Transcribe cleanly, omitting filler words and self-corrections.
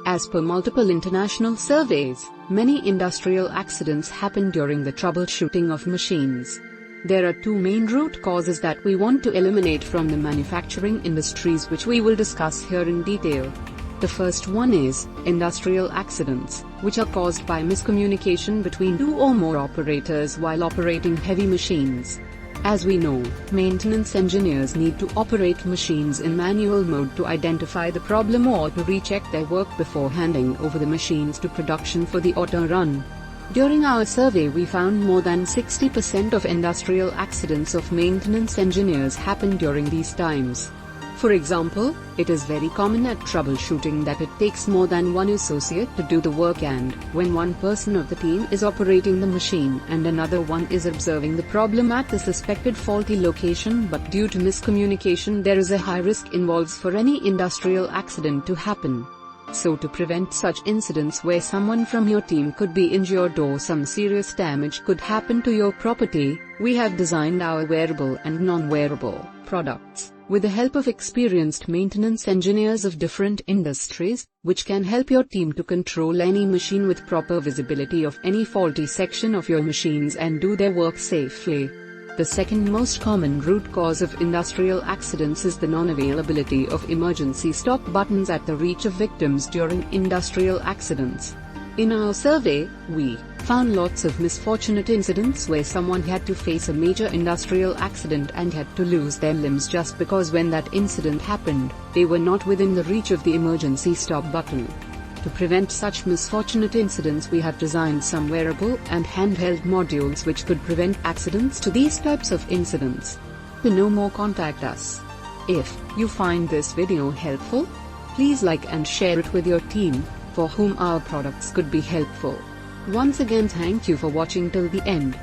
As per multiple international surveys, many industrial accidents happen during the troubleshooting of machines. There are two main root causes that we want to eliminate from the manufacturing industries, which we will discuss here in detail. The first one is industrial accidents, which are caused by miscommunication between two or more operators while operating heavy machines. As we know, maintenance engineers need to operate machines in manual mode to identify the problem or to recheck their work before handing over the machines to production for the auto run. During our survey, we found more than 60% of industrial accidents of maintenance engineers happen during these times. For example, it is very common at troubleshooting that it takes more than one associate to do the work, and when one person of the team is operating the machine and another one is observing the problem at the suspected faulty location, but due to miscommunication there is a high risk involved for any industrial accident to happen. So to prevent such incidents where someone from your team could be injured or some serious damage could happen to your property, we have designed our wearable and non-wearable products with the help of experienced maintenance engineers of different industries, which can help your team to control any machine with proper visibility of any faulty section of your machines and do their work safely. The second most common root cause of industrial accidents is the non-availability of emergency stop buttons at the reach of victims during industrial accidents. In our survey, we found lots of misfortunate incidents where someone had to face a major industrial accident and had to lose their limbs just because when that incident happened, they were not within the reach of the emergency stop button. To prevent such misfortunate incidents, we have designed some wearable and handheld modules which could prevent accidents to these types of incidents. To know more, contact us. If you find this video helpful, please like and share it with your team, for whom our products could be helpful. Once again, thank you for watching till the end.